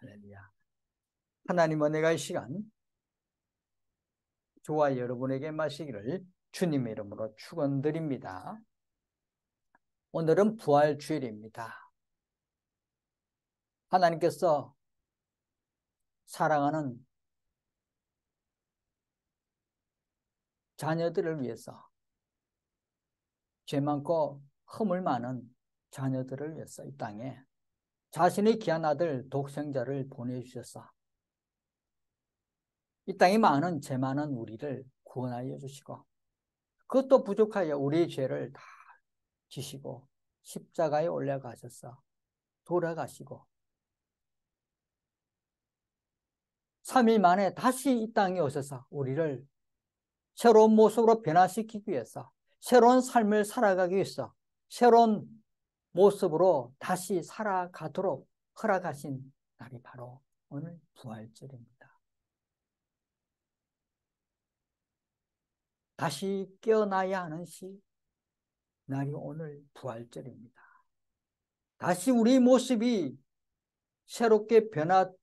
할렐루야. 하나님 은혜가 이 시간 저와 여러분에게 마시기를 주님의 이름으로 축원드립니다. 오늘은 부활주일입니다. 하나님께서 사랑하는 자녀들을 위해서, 죄 많고 허물 많은 자녀들을 위해서 이 땅에 자신의 귀한 아들 독생자를 보내주셔서 이 땅에 많은 죄 많은 우리를 구원하여 주시고, 그것도 부족하여 우리의 죄를 다 지시고 십자가에 올라가셔서 돌아가시고 3일 만에 다시 이 땅에 오셔서 우리를 새로운 모습으로 변화시키기 위해서, 새로운 삶을 살아가기 위해서 새로운 모습으로 다시 살아가도록 허락하신 날이 바로 오늘 부활절입니다. 다시 깨어나야 하는 날이 오늘 부활절입니다. 다시 우리 모습이 새롭게 변화되어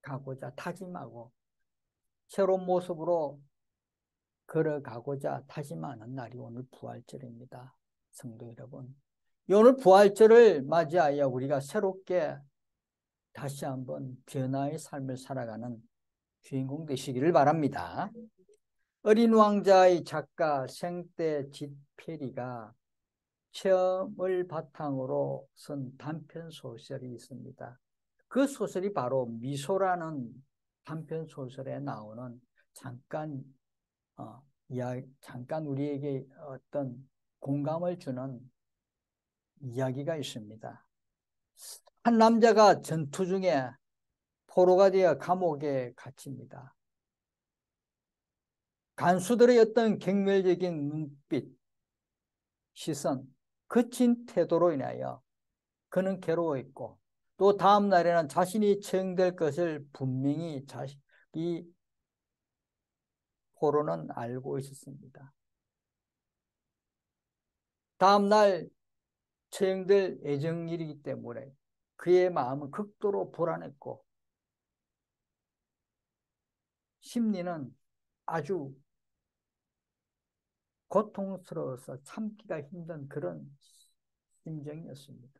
가고자 다짐하고 새로운 모습으로 걸어가고자 다짐하는 날이 오늘 부활절입니다. 성도 여러분, 오늘 부활절을 맞이하여 우리가 새롭게 다시 한번 변화의 삶을 살아가는 주인공 되시기를 바랍니다. 어린 왕자의 작가 생떼 지페리가 체험을 바탕으로 쓴 단편 소설이 있습니다. 그 소설이 바로 미소라는 단편 소설에 나오는 잠깐 우리에게 어떤 공감을 주는 이야기가 있습니다. 한 남자가 전투 중에 포로가 되어 감옥에 갇힙니다. 간수들의 어떤 경멸적인 눈빛, 시선, 거친 태도로 인하여 그는 괴로워했고, 또 다음 날에는 자신이 처형될 것을 분명히 이 포로는 알고 있었습니다. 다음 날 처형될 예정일이기 때문에 그의 마음은 극도로 불안했고 심리는 아주 고통스러워서 참기가 힘든 그런 심정이었습니다.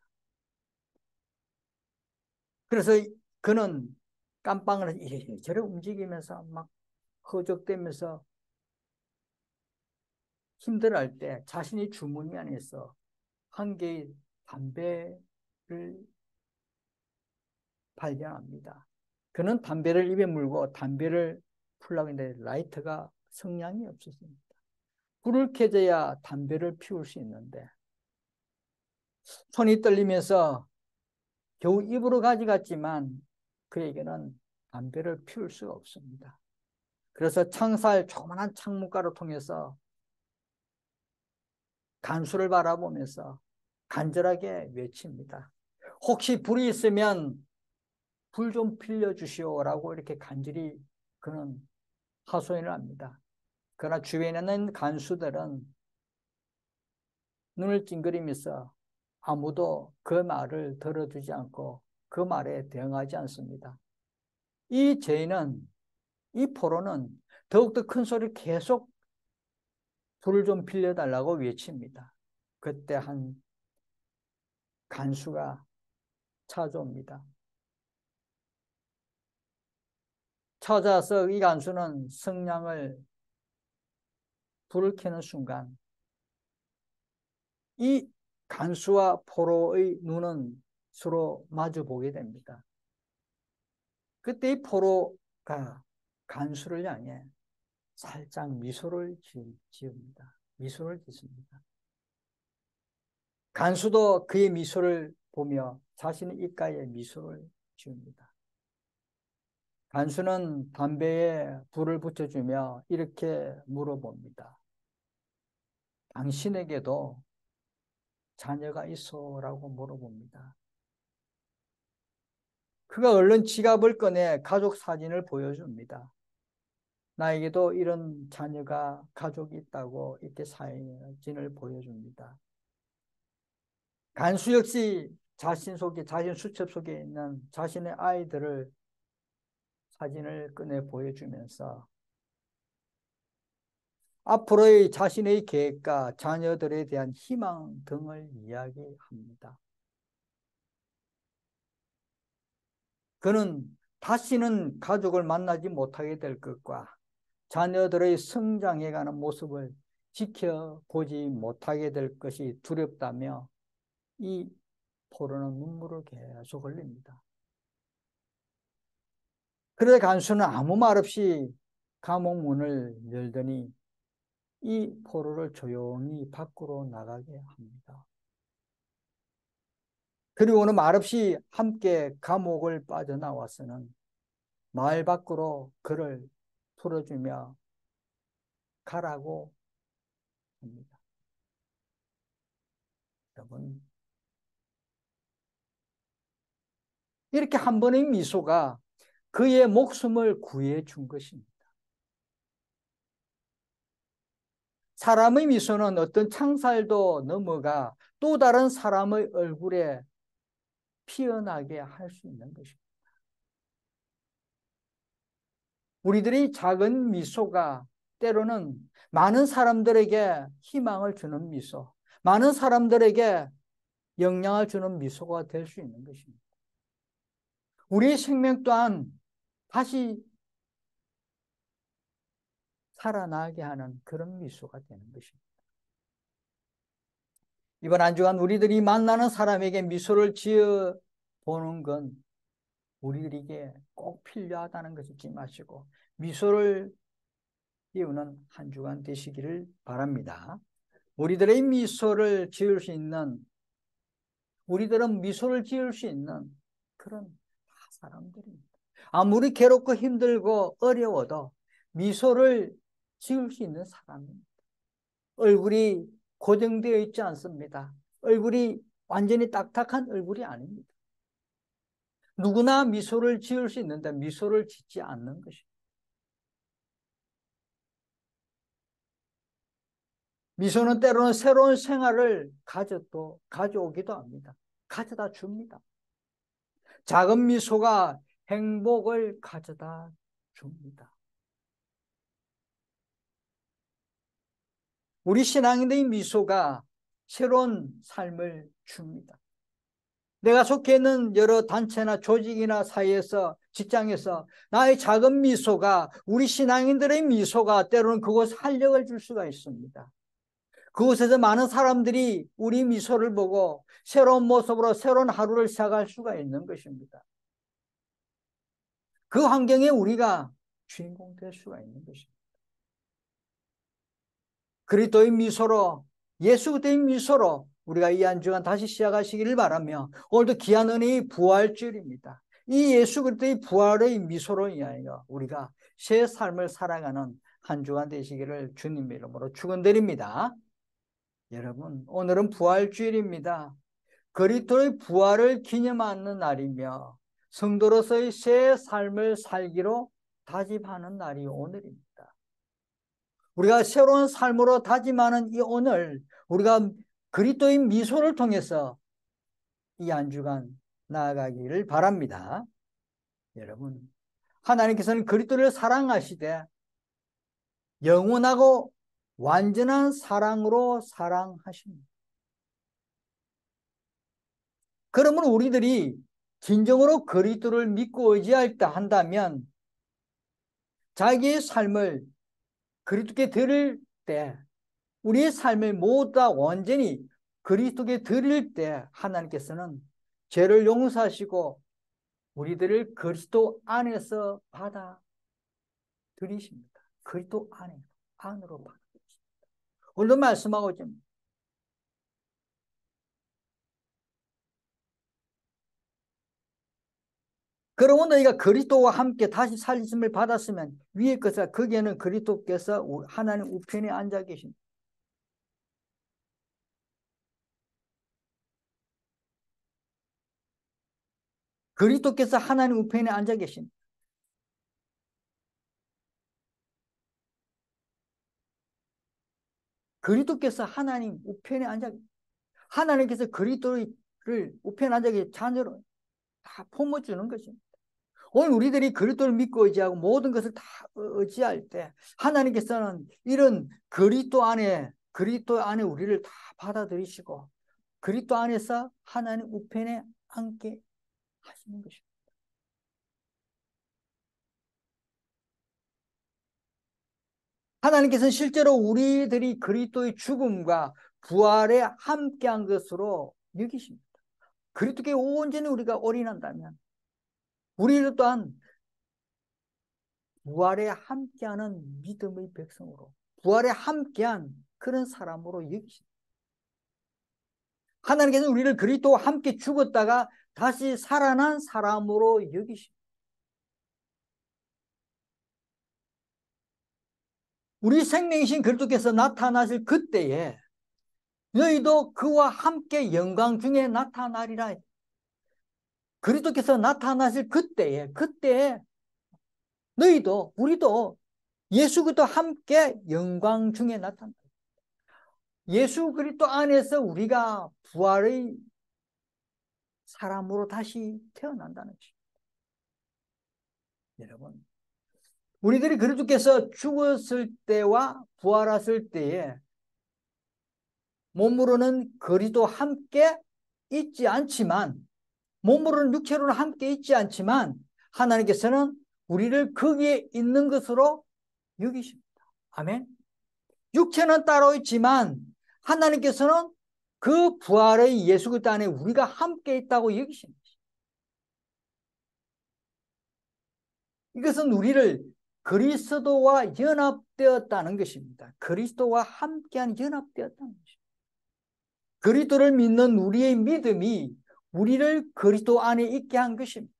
그래서 그는 깜빵을 이래저래 움직이면서 막 허적대면서 힘들어할 때 자신이 주머니 안에서 한 개의 담배를 발견합니다. 그는 담배를 입에 물고 담배를 풀려고 했는데 라이터가 성량이 없었습니다. 불을 켜져야 담배를 피울 수 있는데 손이 떨리면서 겨우 입으로 가져갔지만 그에게는 담배를 피울 수가 없습니다. 그래서 조그만한 창문가로 통해서 간수를 바라보면서 간절하게 외칩니다. 혹시 불이 있으면 불 좀 빌려주시오라고 이렇게 간절히 그는 하소연을 합니다. 그러나 주변에 있는 간수들은 눈을 찡그리면서 아무도 그 말을 들어주지 않고 그 말에 대응하지 않습니다. 이 죄인은, 이 포로는 더욱더 큰 소리를 계속 불을 좀 빌려달라고 외칩니다. 그때 한 간수가 찾아옵니다. 찾아서 이 간수는 성냥을 불을 켜는 순간 이 간수와 포로의 눈은 서로 마주 보게 됩니다. 그때 이 포로가 간수를 향해 살짝 미소를 지읍니다. 미소를 짓습니다. 간수도 그의 미소를 보며 자신의 입가에 미소를 지읍니다. 간수는 담배에 불을 붙여주며 이렇게 물어봅니다. 당신에게도 자녀가 있어? 라고 물어봅니다. 그가 얼른 지갑을 꺼내 가족 사진을 보여줍니다. 나에게도 이런 자녀가 가족이 있다고 이렇게 사진을 보여줍니다. 간수 역시 자신 속에, 자신 수첩 속에 있는 자신의 아이들을 사진을 꺼내 보여주면서 앞으로의 자신의 계획과 자녀들에 대한 희망 등을 이야기합니다. 그는 다시는 가족을 만나지 못하게 될 것과 자녀들의 성장해가는 모습을 지켜보지 못하게 될 것이 두렵다며 이 포로는 눈물을 계속 흘립니다. 그러자 간수는 아무 말 없이 감옥 문을 열더니 이 포로를 조용히 밖으로 나가게 합니다. 그리고는 말없이 함께 감옥을 빠져나와서는 마을 밖으로 그를 풀어주며 가라고 합니다. 여러분, 이렇게 한 번의 미소가 그의 목숨을 구해 준 것입니다. 사람의 미소는 어떤 창살도 넘어가 또 다른 사람의 얼굴에 피어나게 할 수 있는 것입니다. 우리들이 작은 미소가 때로는 많은 사람들에게 희망을 주는 미소, 많은 사람들에게 영향을 주는 미소가 될 수 있는 것입니다. 우리의 생명 또한 다시 살아나게 하는 그런 미소가 되는 것입니다. 이번 한 주간 우리들이 만나는 사람에게 미소를 지어 보는 건 우리들에게 꼭 필요하다는 것을 잊지 마시고 미소를 띄우는 한 주간 되시기를 바랍니다. 우리들의 미소를 지을 수 있는, 우리들은 미소를 지을 수 있는 그런 사람들입니다. 아무리 괴롭고 힘들고 어려워도 미소를 지을 수 있는 사람입니다. 얼굴이 고정되어 있지 않습니다. 얼굴이 완전히 딱딱한 얼굴이 아닙니다. 누구나 미소를 지을 수 있는데 미소를 짓지 않는 것입니다. 미소는 때로는 새로운 생활을 가져오기도 합니다. 가져다 줍니다. 작은 미소가 행복을 가져다 줍니다. 우리 신앙인의 미소가 새로운 삶을 줍니다. 내가 속해 있는 여러 단체나 조직이나 사이에서, 직장에서 나의 작은 미소가, 우리 신앙인들의 미소가 때로는 그곳에 활력을 줄 수가 있습니다. 그곳에서 많은 사람들이 우리 미소를 보고 새로운 모습으로 새로운 하루를 시작할 수가 있는 것입니다. 그 환경에 우리가 주인공 될 수가 있는 것입니다. 그리스도의 미소로, 예수 그리스도의 미소로 우리가 이 한 주간 다시 시작하시기를 바라며 오늘도 귀한 은혜의 부활주일입니다. 이 예수 그리스도의 부활의 미소로 인하여 우리가 새 삶을 살아가는 한 주간 되시기를 주님의 이름으로 축원드립니다. 여러분, 오늘은 부활주일입니다. 그리스도의 부활을 기념하는 날이며 성도로서의 새 삶을 살기로 다짐하는 날이 오늘입니다. 우리가 새로운 삶으로 다짐하는 이 오늘, 우리가 그리스도의 미소를 통해서 이 한 주간 나아가기를 바랍니다. 여러분, 하나님께서는 그리스도를 사랑하시되 영원하고 완전한 사랑으로 사랑하십니다. 그러면 우리들이 진정으로 그리스도를 믿고 의지할 때 한다면 자기의 삶을 그리스도께 드릴 때, 우리의 삶을 모두 다 완전히 그리스도께 드릴 때 하나님께서는 죄를 용서하시고 우리들을 그리스도 안에서 받아들이십니다. 그리스도 안으로 받아들이십니다. 오늘도 말씀하고 있습니다. 그러면 너희가 그리스도와 함께 다시 살리심을 받았으면 위의 것을, 거기에는 그리스도께서 하나님 우편에 앉아 계십니다. 그리스도께서 하나님 우편에 앉아 계십니다. 그리스도께서 하나님 우편에 앉아, 하나님께서 그리스도의 우편에 앉아 계신 자녀를 다 품어주는 것입니다. 오늘 우리들이 그리스도를 믿고 의지하고 모든 것을 다 의지할 때 하나님께서는 이런 그리스도 안에 우리를 다 받아들이시고 그리스도 안에서 하나님 우편에 앉게 하시는 것입니다. 하나님께서는 실제로 우리들이 그리스도의 죽음과 부활에 함께한 것으로 여기십니다. 그리스도께 온전히 우리가 올인한다면 우리를 또한 부활에 함께하는 믿음의 백성으로 부활에 함께한 그런 사람으로 여기십니다. 하나님께서는 우리를 그리스도와 함께 죽었다가 다시 살아난 사람으로 여기십니다. 우리 생명이신 그리스도께서 나타나실 그때에 너희도 그와 함께 영광 중에 나타나리라. 그리스도께서 나타나실 그때에 너희도 우리도 예수 그리스도 함께 영광 중에 나타난다. 예수 그리스도 안에서 우리가 부활의 사람으로 다시 태어난다는 것입니다. 여러분, 우리들이 그리스도께서 죽었을 때와 부활하실 때에 몸으로는 그리스도 함께 있지 않지만 몸으로는 육체로는 함께 있지 않지만 하나님께서는 우리를 거기에 있는 것으로 여기십니다. 아멘. 육체는 따로 있지만 하나님께서는 그 부활의 예수 그리스도 안에 우리가 함께 있다고 여기십니다. 이것은 우리를 그리스도와 연합되었다는 것입니다. 그리스도와 함께한 연합되었다는 것입니다. 그리스도를 믿는 우리의 믿음이 우리를 그리스도 안에 있게 한 것입니다.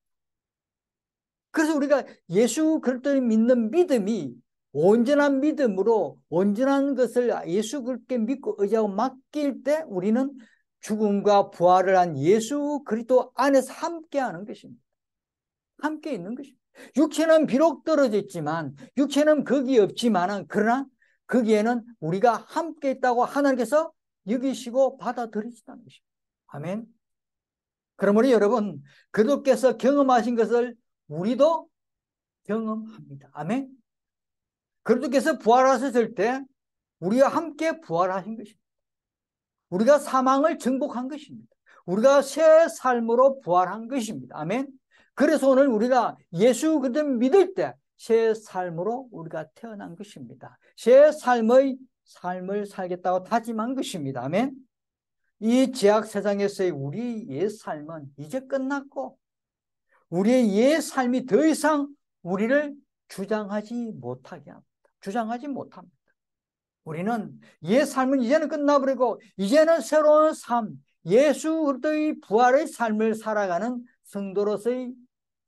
그래서 우리가 예수 그리스도를 믿는 믿음이 온전한 믿음으로 온전한 것을 예수 그리스도께 믿고 의지하고 맡길 때 우리는 죽음과 부활을 한 예수 그리스도 안에서 함께하는 것입니다. 함께 있는 것입니다. 육체는 비록 떨어져 있지만 육체는 거기 없지만 그러나 거기에는 우리가 함께 있다고 하나님께서 여기시고 받아들이시다는 것입니다. 아멘. 그러므로 여러분 그리스도께서 경험하신 것을 우리도 경험합니다. 아멘. 그리스도께서 부활하셨을 때 우리와 함께 부활하신 것입니다. 우리가 사망을 정복한 것입니다. 우리가 새 삶으로 부활한 것입니다. 아멘. 그래서 오늘 우리가 예수 그리스도를 믿을 때 새 삶으로 우리가 태어난 것입니다. 새 삶을 살겠다고 다짐한 것입니다. 아멘. 이 죄악 세상에서의 우리 옛 삶은 이제 끝났고 우리의 옛 삶이 더 이상 우리를 주장하지 못하게 합니다. 주장하지 못합니다. 우리는 옛 삶은 이제는 끝나버리고 이제는 새로운 삶, 예수 그리스도의 부활의 삶을 살아가는 성도로서의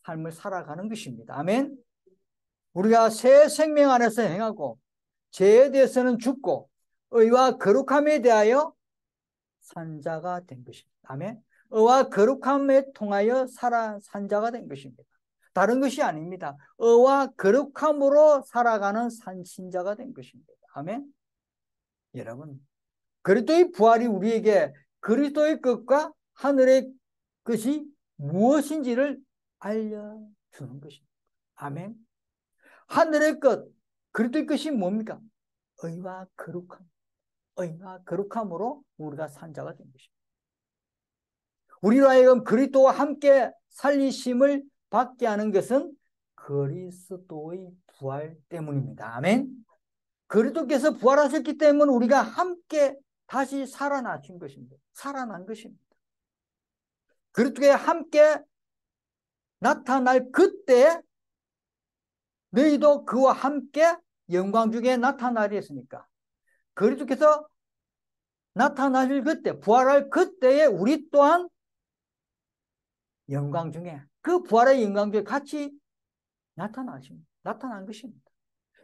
삶을 살아가는 것입니다. 아멘. 우리가 새 생명 안에서 행하고 죄에 대해서는 죽고 의와 거룩함에 대하여 산 자가 된 것입니다. 아멘. 의와 거룩함에 통하여 산 자가 된 것입니다. 다른 것이 아닙니다. 의와 거룩함으로 살아가는 산신자가 된 것입니다. 아멘. 여러분, 그리스도의 부활이 우리에게 그리스도의 것과 하늘의 것이 무엇인지를 알려주는 것입니다. 아멘. 하늘의 것, 그리스도의 것이 뭡니까? 의와 거룩함. 의와 거룩함으로 우리가 산 자가 된 것입니다. 우리로 하여금 그리스도와 함께 살리심을 받게 하는 것은 그리스도의 부활 때문입니다. 아멘. 그리스도께서 부활하셨기 때문에 우리가 함께 다시 살아나신 것입니다. 살아난 것입니다. 그리스도께 함께 나타날 그때 너희도 그와 함께 영광 중에 나타나리 했으니까 그리스도께서 나타나실 그때 부활할 그때에 우리 또한 영광 중에 그 부활의 영광 중에 같이 나타난 것입니다.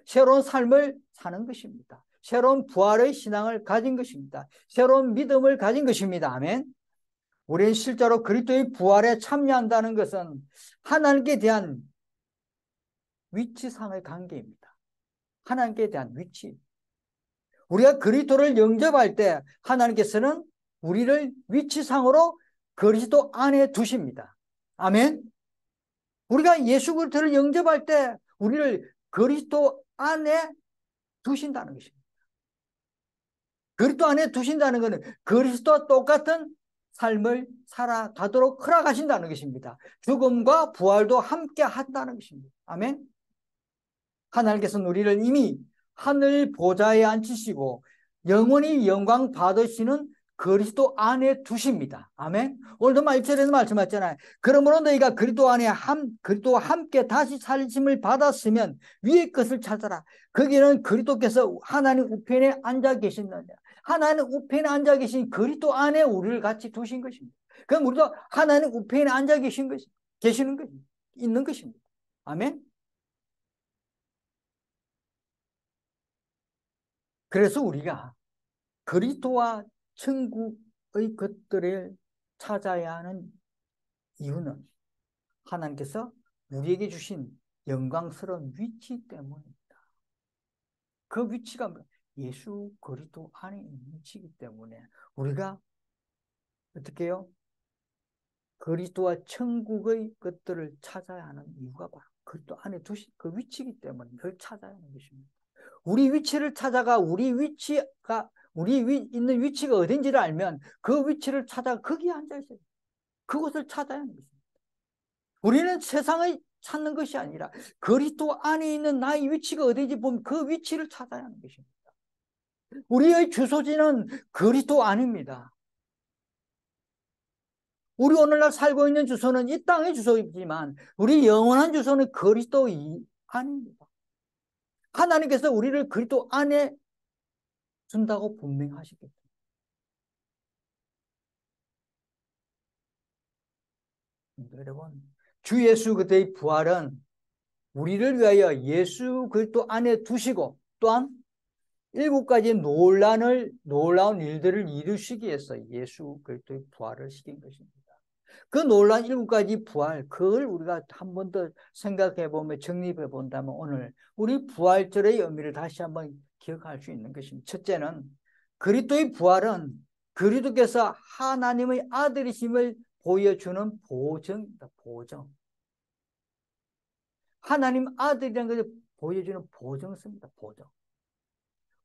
새로운 삶을 사는 것입니다. 새로운 부활의 신앙을 가진 것입니다. 새로운 믿음을 가진 것입니다. 아멘. 우리는 실제로 그리스도의 부활에 참여한다는 것은 하나님께 대한 위치상의 관계입니다. 하나님께 대한 위치. 우리가 그리스도를 영접할 때 하나님께서는 우리를 위치상으로 그리스도 안에 두십니다. 아멘. 우리가 예수 그리스도를 영접할 때 우리를 그리스도 안에 두신다는 것입니다. 그리스도 안에 두신다는 것은 그리스도와 똑같은 삶을 살아가도록 허락하신다는 것입니다. 죽음과 부활도 함께 한다는 것입니다. 아멘. 하나님께서는 우리를 이미 하늘 보좌에 앉히시고 영원히 영광 받으시는 그리스도 안에 두십니다. 아멘. 오늘도 1절에서 말씀하셨잖아요. 그러므로 너희가 그리스도와 함께 다시 살림을 받았으면 위의 것을 찾아라. 거기는 그리스도께서 하나님 우편에 앉아 계신느냐. 하나님 우편에 앉아 계신 그리스도 안에 우리를 같이 두신 것입니다. 그럼 우리도 하나님 우편에 앉아 계시는 것입니다. 있는 것입니다. 아멘. 그래서 우리가 그리스도와 천국의 것들을 찾아야 하는 이유는 하나님께서 우리에게 주신 영광스러운 위치 때문입니다. 그 위치가 예수 그리스도 안에 있는 위치이기 때문에 우리가 어떻게 해요? 그리스도와 천국의 것들을 찾아야 하는 이유가 바로 그리스도 안에 두신 그 위치이기 때문에 그걸 찾아야 하는 것입니다. 우리 위치를 찾아가 우리 있는 위치가 어딘지를 알면 그 위치를 찾아 거기에 앉아 있어요. 그곳을 찾아야 하는 것입니다. 우리는 세상을 찾는 것이 아니라 그리스도 안에 있는 나의 위치가 어딘지 보면 그 위치를 찾아야 하는 것입니다. 우리의 주소지는 그리스도 안입니다. 우리 오늘날 살고 있는 주소는 이 땅의 주소이지만 우리 영원한 주소는 그리스도 안입니다. 하나님께서 우리를 그리스도 안에 준다고 분명하시겠죠. 여러분, 주 예수 그리스도의 부활은 우리를 위하여 예수 그리스도 안에 두시고 또한 7가지 놀라운 일들을 이루시기 위해서 예수 그리스도의 부활을 시킨 것입니다. 그 놀라운 7가지 부활, 그걸 우리가 한 번 더 생각해 보면 정립해 본다면 오늘 우리 부활절의 의미를 다시 한번 기억할 수 있는 것입니다. 첫째는 그리스도의 부활은 그리스도께서 하나님의 아들이심을 보여주는 보정입니다. 보정. 하나님 아들이라는 것을 보여주는 보정입니다. 보정.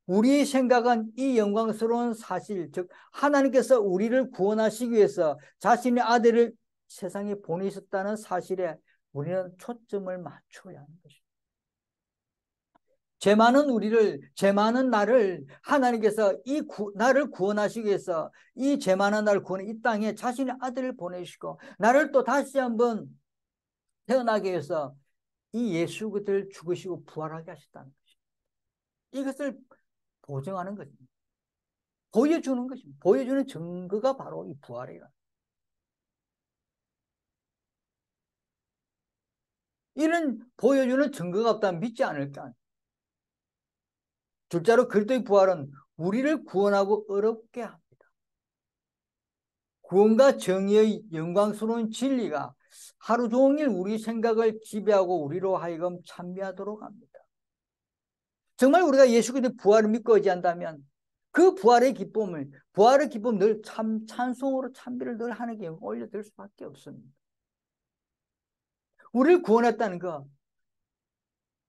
우리의 생각은 이 영광스러운 사실, 즉 하나님께서 우리를 구원하시기 위해서 자신의 아들을 세상에 보내셨다는 사실에 우리는 초점을 맞춰야 하는 것입니다. 죄 많은 나를 하나님께서 나를 구원하시기 위해서 이 죄 많은 나를 구원해 이 땅에 자신의 아들을 보내시고 나를 또 다시 한번 태어나게 해서 이 예수 그리스도를 죽으시고 부활하게 하셨다는 것입니다. 이것을 보증하는 것입니다. 보여주는 것입니다. 보여주는 증거가 바로 이 부활이라. 이런 보여주는 증거가 없다면 믿지 않을까? 둘째로 그리스도의 부활은 우리를 구원하고 어렵게 합니다. 구원과 정의의 영광스러운 진리가 하루 종일 우리 생각을 지배하고 우리로 하여금 찬미하도록 합니다. 정말 우리가 예수 그리스도의 부활을 믿고 의지한다면 그 부활의 기쁨 늘 찬송으로 찬미를 늘 하나님께 올려드릴 수밖에 없습니다. 우리를 구원했다는 거,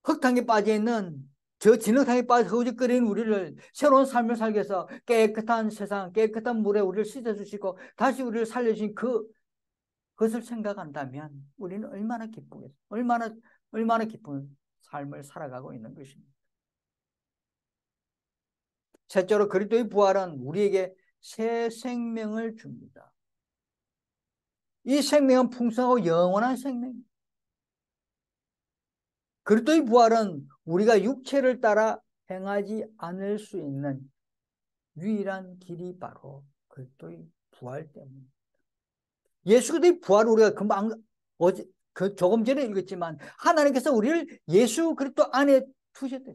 흙탕에 빠져있는 저 진흙탕에 빠져 허우적거리는 우리를 새로운 삶을 살게 해서 깨끗한 세상, 깨끗한 물에 우리를 씻어주시고 다시 우리를 살려주신 그것을 생각한다면 우리는 얼마나 기쁘겠어요. 얼마나 기쁜 삶을 살아가고 있는 것입니다. 셋째로 그리스도의 부활은 우리에게 새 생명을 줍니다. 이 생명은 풍성하고 영원한 생명입니다. 그리스도의 부활은 우리가 육체를 따라 행하지 않을 수 있는 유일한 길이 바로 그리스도의 부활 때문입니다. 예수 그리스도의 부활을 우리가 조금 전에 읽었지만 하나님께서 우리를 예수 그리스도 안에 두셨대요.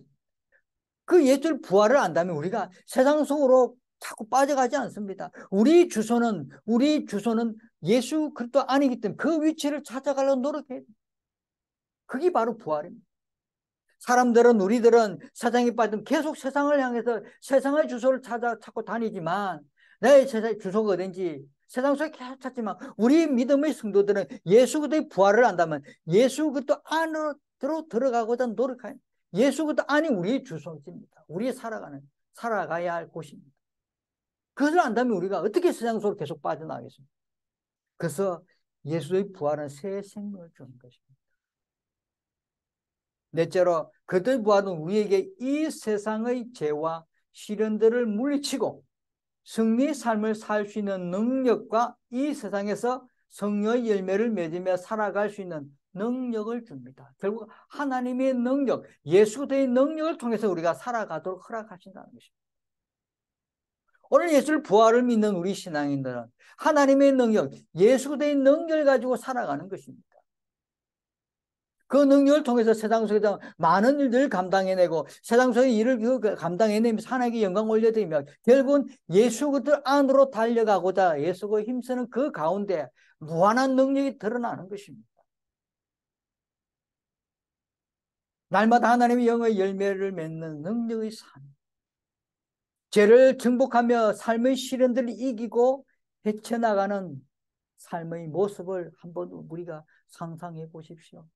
그 예수 부활을 안다면 우리가 세상 속으로 자꾸 빠져가지 않습니다. 우리 주소는 예수 그리스도 안이기 때문에 그 위치를 찾아가려고 노력해야 돼요. 그게 바로 부활입니다. 우리들은 세상에 빠지면 계속 세상을 향해서 세상의 주소를 찾고 다니지만 내 세상의 주소가 어딘지 세상 속에 계속 찾지만 우리 믿음의 성도들은 예수 그리스도의 부활을 안다면 예수 그리스도 안으로 들어가고자 노력하는, 예수 그리스도 안이 우리의 주소지입니다. 우리 살아가야 할 곳입니다. 그것을 안다면 우리가 어떻게 세상 속으로 계속 빠져나가겠습니까? 그래서 예수의 부활은 새 생명을 주는 것입니다. 넷째로 그들의 부활은 우리에게 이 세상의 죄와 시련들을 물리치고 승리의 삶을 살 수 있는 능력과 이 세상에서 성령의 열매를 맺으며 살아갈 수 있는 능력을 줍니다. 결국 하나님의 능력, 예수 그리스도의 능력을 통해서 우리가 살아가도록 허락하신다는 것입니다. 오늘 예수를 부활을 믿는 우리 신앙인들은 하나님의 능력, 예수 그리스도의 능력을 가지고 살아가는 것입니다. 그 능력을 통해서 세상 속에서 많은 일들을 감당해내고 세상 속의 일을 감당해내면서 하나님께 영광 올려드리며 결국은 예수 그리스도 안으로 달려가고자 예수가 힘쓰는 그 가운데 무한한 능력이 드러나는 것입니다. 날마다 하나님의 영의 열매를 맺는 능력의 삶, 죄를 정복하며 삶의 시련들을 이기고 헤쳐나가는 삶의 모습을 한번 우리가 상상해 보십시오.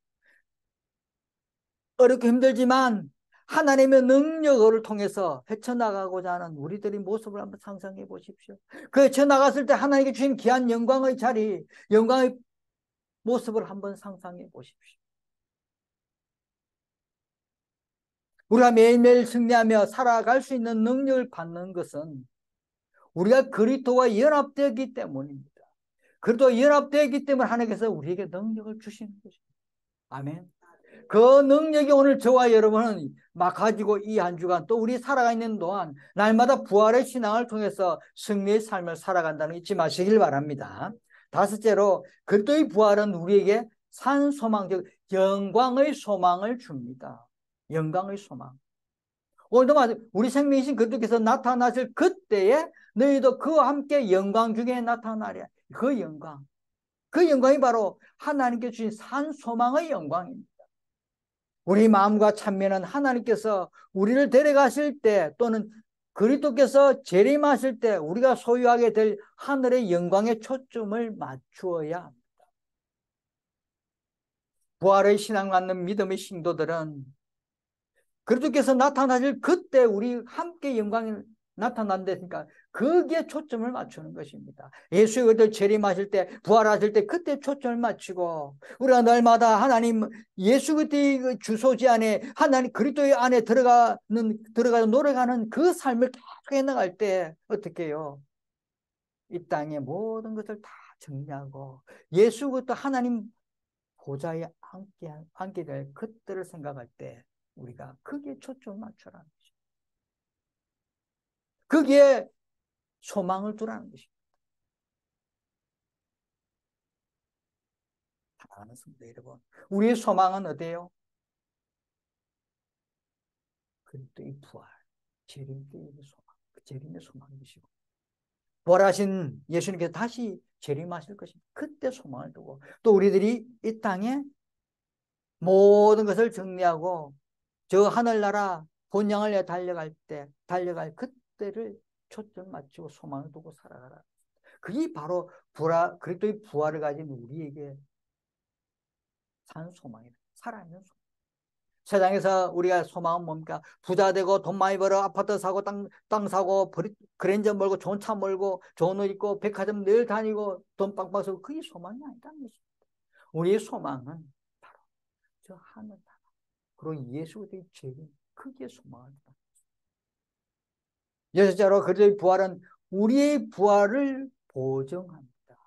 어렵고 힘들지만 하나님의 능력을 통해서 헤쳐나가고자 하는 우리들의 모습을 한번 상상해 보십시오. 그 헤쳐나갔을 때 하나님께 주신 귀한 영광의 자리, 영광의 모습을 한번 상상해 보십시오. 우리가 매일매일 승리하며 살아갈 수 있는 능력을 받는 것은 우리가 그리스도와 연합되기 때문입니다. 그리스도와 연합되기 때문에 하나님께서 우리에게 능력을 주시는 것입니다. 아멘. 그 능력이 오늘 저와 여러분은 막 가지고 이 한 주간 또 우리 살아가 있는 동안 날마다 부활의 신앙을 통해서 승리의 삶을 살아간다는 거 잊지 마시길 바랍니다. 다섯째로 그리스도의 부활은 우리에게 산 소망, 즉 영광의 소망을 줍니다. 영광의 소망. 오늘도 우리 생명이신 그리스도께서 나타나실 그때에 너희도 그와 함께 영광 중에 나타나랴. 그 영광. 그 영광이 바로 하나님께 주신 산 소망의 영광입니다. 우리 마음과 참면은 하나님께서 우리를 데려가실 때 또는 그리스도께서 재림하실 때 우리가 소유하게 될 하늘의 영광에 초점을 맞추어야 합니다. 부활의 신앙 갖는 믿음의 신도들은 그리스도께서 나타나실 그때 우리 함께 영광이 나타난다니까 거기에 초점을 맞추는 것입니다. 예수의 그때 재림하실 때 부활하실 때 그때 초점을 맞추고 우리가 날마다 하나님 예수 그리스도의 주소지 안에 하나님 그리스도의 안에 들어가서 노력하는 그 삶을 계속 해나갈 때 어떻게 해요? 이 땅의 모든 것을 다 정리하고 예수 그리스도 하나님 보좌에 앉게 될 그때를 생각할 때 우리가 거기에 초점을 맞추라는 것입니다. 거기에 소망을 두라는 것입니다. 사랑하는 성도 여러분, 우리의 소망은 어디예요? 그리스도의 부활, 재림의 소망, 그 재림의 소망이시고 부활하신 예수님께서 다시 재림하실 것입니다. 그때 소망을 두고 또 우리들이 이 땅에 모든 것을 정리하고 저 하늘나라 본향을 위해 달려갈 그때를 초점 맞추고 소망을 두고 살아가라. 그게 바로 그리스도의 부활을 가진 우리에게 산 소망이다. 살아있는 소망. 세상에서 우리가 소망은 뭡니까? 부자 되고 돈 많이 벌어 아파트 사고 땅 사고 그랜저 몰고 좋은 차 몰고 좋은 옷 입고 백화점 늘 다니고 돈 빵빵 쓰고 그게 소망이 아니라는 것입니다. 우리의 소망은 바로 저 하늘 나라 그리고 예수 그리스도의 재림 그게 소망이다. 여섯째로 그리스도의 부활은 우리의 부활을 보증합니다.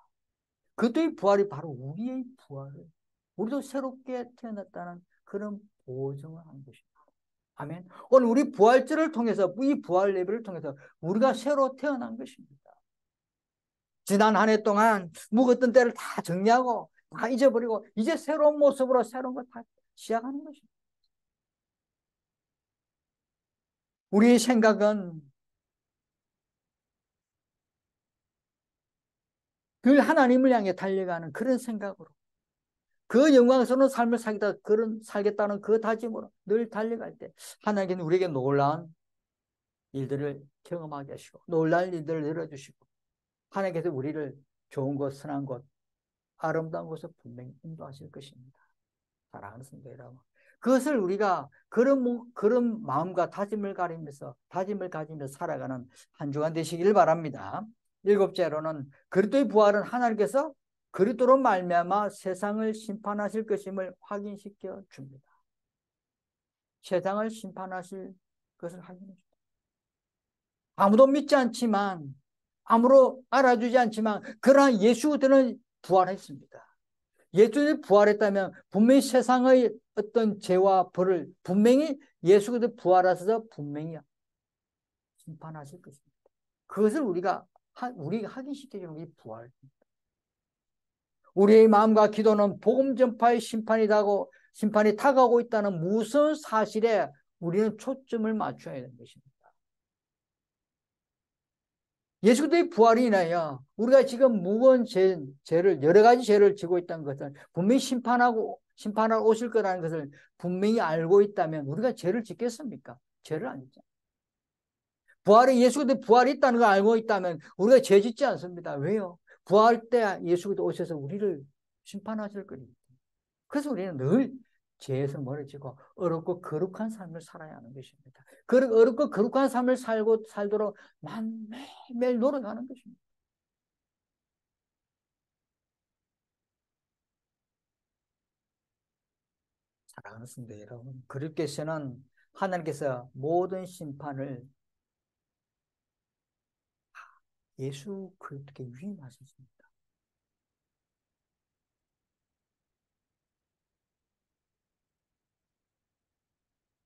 그리스도의 부활이 바로 우리의 부활을 우리도 새롭게 태어났다는 그런 보증을 하는 것입니다. 아멘. 오늘 우리 부활절을 통해서 이 부활 예배를 통해서 우리가 새로 태어난 것입니다. 지난 한 해 동안 묵었던 때를 다 정리하고 다 잊어버리고 이제 새로운 모습으로 새로운 걸 다 시작하는 것입니다. 우리의 생각은 늘 하나님을 향해 달려가는 그런 생각으로 그 영광스러운 삶을 살겠다는 그 다짐으로 늘 달려갈 때 하나님께는 우리에게 놀라운 일들을 경험하게 하시고 놀라운 일들을 늘어주시고 하나님께서 우리를 좋은 곳, 선한 곳, 아름다운 곳을 분명히 인도하실 것입니다. 사랑하는 성도 여러분. 그것을 우리가 그런 마음과 다짐을 가지면서 살아가는 한 주간 되시길 바랍니다. 일곱째로는 그리스도의 부활은 하나님께서 그리스도로 말미암아 세상을 심판하실 것임을 확인시켜 줍니다. 세상을 심판하실 것을 확인해 줍니다. 아무도 믿지 않지만, 아무도 알아주지 않지만, 그러나 예수 그리스도는 부활했습니다. 예수님이 부활했다면 분명히 세상의 어떤 죄와 벌을 분명히 예수 그리스도 부활하셔서 분명히 심판하실 것입니다. 그것을 우리가 확인시켜주는 게 부활입니다. 우리의 마음과 기도는 복음 전파의 심판이 다가오고 있다는 무서운 사실에 우리는 초점을 맞춰야 되는 것입니다. 예수 그리스도의 부활이 인하여 우리가 지금 무거운 죄를 여러 가지 죄를 지고 있다는 것을 분명히 심판하러 오실 거라는 것을 분명히 알고 있다면 우리가 죄를 짓겠습니까? 죄를 안 짓죠. 예수 그리스도 부활이 있다는 걸 알고 있다면 우리가 죄 짓지 않습니다. 왜요? 부활 때 예수 그리스도 오셔서 우리를 심판하실 거니까. 그래서 우리는 늘 죄에서 멀어지고 어렵고 거룩한 삶을 살아야 하는 것입니다. 어렵고 거룩한 삶을 살도록 매일 노력하는 것입니다. 사랑하는 성도 여러분, 그리스도께서는 하나님께서 모든 심판을 예수 그리스도께 위임하셨습니다.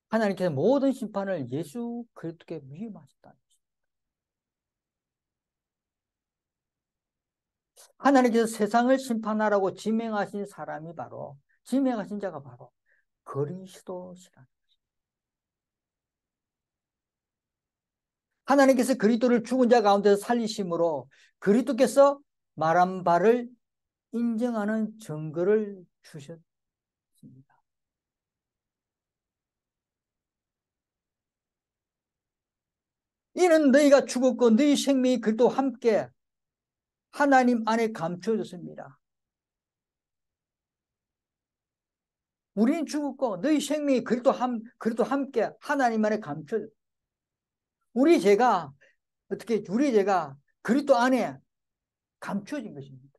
하나님께서 모든 심판을 예수 그리스도께 위임하셨다. 하나님께서 세상을 심판하라고 지명하신 자가 바로 그리스도시라. 하나님께서 그리스도를 죽은 자 가운데서 살리심으로 그리스도께서 말한 바를 인정하는 증거를 주셨습니다. 이는 너희가 죽었고 너희 생명이 그리스도와 함께 하나님 안에 감추어졌습니다. 우리는 죽었고 너희 생명이 그리스도와 함께 하나님 안에 감추어졌습니다. 우리 죄가 그리스도 안에 감추어진 것입니다.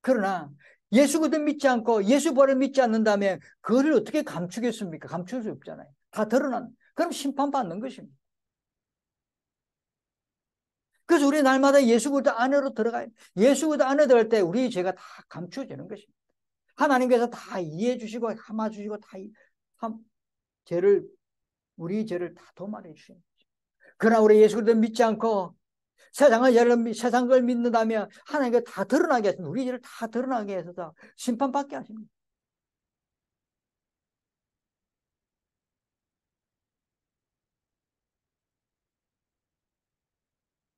그러나 예수 그리스도 믿지 않고 예수 부활을 믿지 않는다면 그거를 어떻게 감추겠습니까? 감출 수 없잖아요. 다 드러난. 그럼 심판받는 것입니다. 그래서 우리 날마다 예수 그리스도 안으로 들어가요. 예수 그리스도 안에 들어갈 때 우리 죄가 다 감추어지는 것입니다. 하나님께서 다 이해해 주시고 감아 주시고 죄를 우리 죄를 다 도말해 주시는 거죠. 그러나 우리 예수 그리스도 믿지 않고 세상 걸 믿는다면 하나님께 다 드러나게 하십니다. 우리 죄를 다 드러나게 해서 심판받게 하십니다.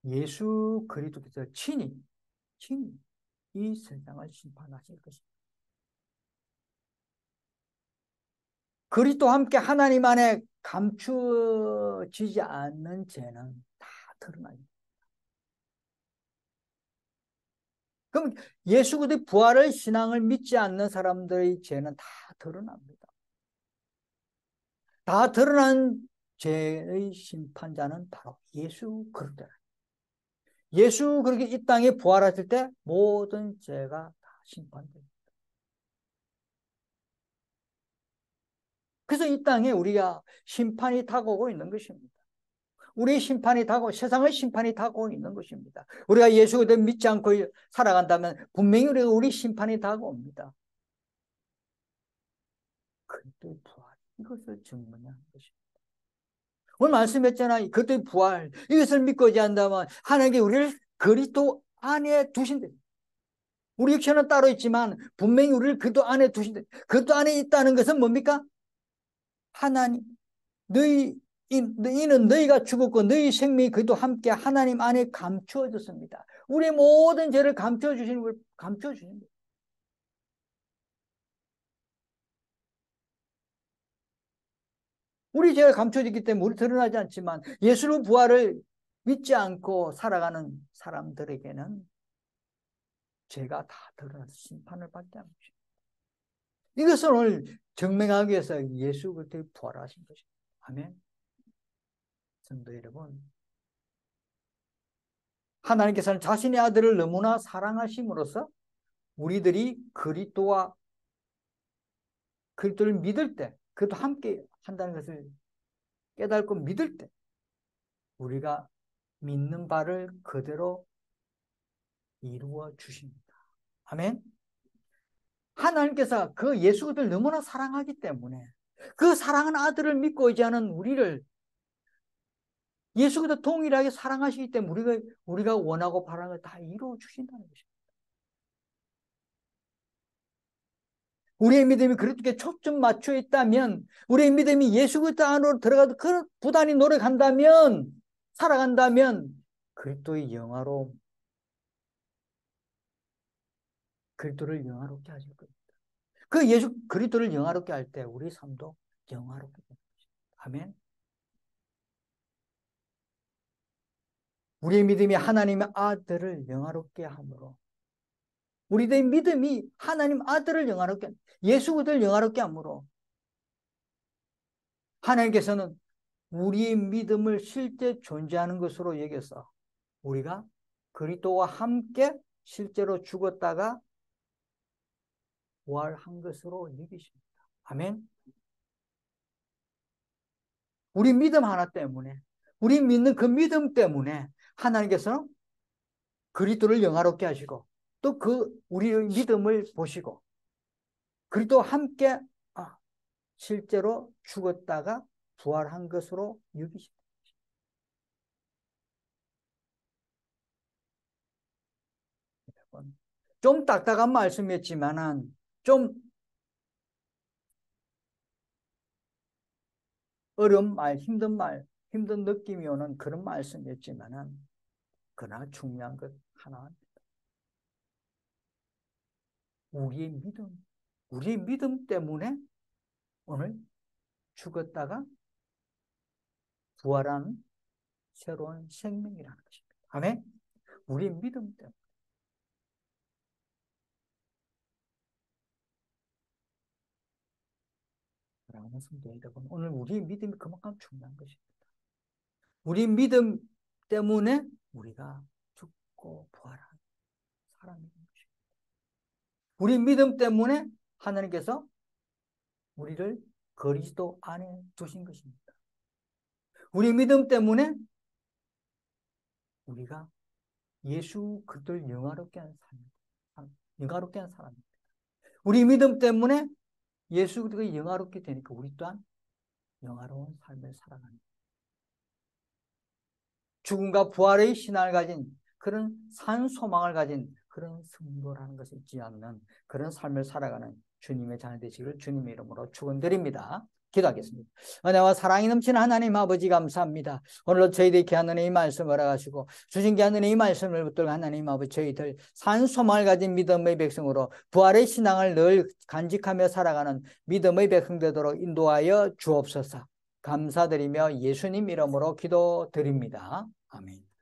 예수 그리스도께서 친히 이 세상을 심판하실 것입니다. 그리스도와 함께 하나님 안에 감추어지지 않는 죄는 다 드러납니다. 그럼 예수 그리스도의 부활의 신앙을 믿지 않는 사람들의 죄는 다 드러납니다. 다 드러난 죄의 심판자는 바로 예수 그리스도라. 예수 그렇게 이 땅에 부활하실 때 모든 죄가 다 심판됩니다. 그래서 이 땅에 우리가 심판이 다가오고 있는 것입니다. 세상의 심판이 다가오고 있는 것입니다. 우리가 예수 그리스도 믿지 않고 살아간다면 분명히 우리 심판이 다가옵니다. 그리스도의 부활, 이것을 증명하는 것입니다. 오늘 말씀했잖아요. 그리스도의 부활, 이것을 믿고 한다면 하나님께 우리를 그리스도 안에 두신다. 우리 육체는 따로 있지만 분명히 우리를 그리스도 안에 두신다. 그리스도 안에 있다는 것은 뭡니까? 하나님, 이는 너희가 죽었고 너희 생명이 그리스도 함께 하나님 안에 감추어졌습니다. 우리의 모든 죄를 감춰주시는 거예요. 우리 죄가 감춰졌기 때문에 우리 드러나지 않지만 예수의 부활을 믿지 않고 살아가는 사람들에게는 죄가 다 드러나서 심판을 받게 하는 것입니다. 이것을 오늘 증명하기 위해서 예수 그리스도의 부활하신 것입니다. 아멘. 성도 여러분, 하나님께서는 자신의 아들을 너무나 사랑하심으로써 우리들이 그리스도를 믿을 때, 그것도 함께 한다는 것을 깨닫고 믿을 때 우리가 믿는 바를 그대로 이루어 주십니다. 아멘. 하나님께서 그 예수 그리스도를 너무나 사랑하기 때문에 그 사랑하는 아들을 믿고 의지하는 우리를 예수 그리스도 동일하게 사랑하시기 때문에 우리가 원하고 바라는 걸 다 이루어 주신다는 것입니다. 우리의 믿음이 그렇게 초점 맞춰 있다면, 우리의 믿음이 예수 그리스도 안으로 들어가도 그 부단히 노력한다면, 살아간다면 그리스도의 영화로 그리스도를 영화롭게 하실 겁니다. 그 예수 그리스도를 영화롭게 할 때 우리 삶도 영화롭게 되는 것입니다. 아멘. 우리의 믿음이 하나님의 아들을 영화롭게 함으로, 우리의 믿음이 하나님 아들을 영화롭게, 예수 그리스도를 영화롭게 함으로 하나님께서는 우리의 믿음을 실제 존재하는 것으로 여겨서 우리가 그리스도와 함께 실제로 죽었다가 부활한 것으로 여기십니다. 아멘. 우리 믿음 하나 때문에, 우리 믿는 그 믿음 때문에 하나님께서는 그리스도를 영화롭게 하시고 또 그 우리의 믿음을 보시고 그리스도와 함께 실제로 죽었다가 부활한 것으로 여기십니다. 좀 딱딱한 말씀이었지만은 좀 어려운 말, 힘든 느낌이 오는 그런 말씀이었지만은 그러나 중요한 것 하나, 우리의 믿음 때문에 오늘 죽었다가 부활한 새로운 생명이라는 것입니다. 아멘. 우리의 믿음 때문에. 사랑하는 성도 여러분, 오늘 우리의 믿음이 그만큼 중요한 것입니다. 우리 믿음 때문에 우리가 죽고 부활한 사람이 된 것입니다. 우리 믿음 때문에 하나님께서 우리를 그리스도 안에 두신 것입니다. 우리 믿음 때문에 우리가 예수 그리스도를 영화롭게 하는 사람입니다. 우리 믿음 때문에 예수 그리스도가 영화롭게 되니까 우리 또한 영화로운 삶을 살아가는, 죽음과 부활의 신앙을 가진 그런 산 소망을 가진 그런 성도라는 것을 잊지 않는 그런 삶을 살아가는 주님의 자녀 되시기를 주님의 이름으로 축원드립니다. 기도하겠습니다. 은혜와 사랑이 넘치는 하나님 아버지 감사합니다. 오늘도 저희들이 귀한 이 말씀을 알아가시고 주신 귀한 이 말씀을 붙들고 하나님 아버지 저희들 산 소망을 가진 믿음의 백성으로 부활의 신앙을 늘 간직하며 살아가는 믿음의 백성 되도록 인도하여 주옵소서. 감사드리며 예수님 이름으로 기도드립니다. 아멘.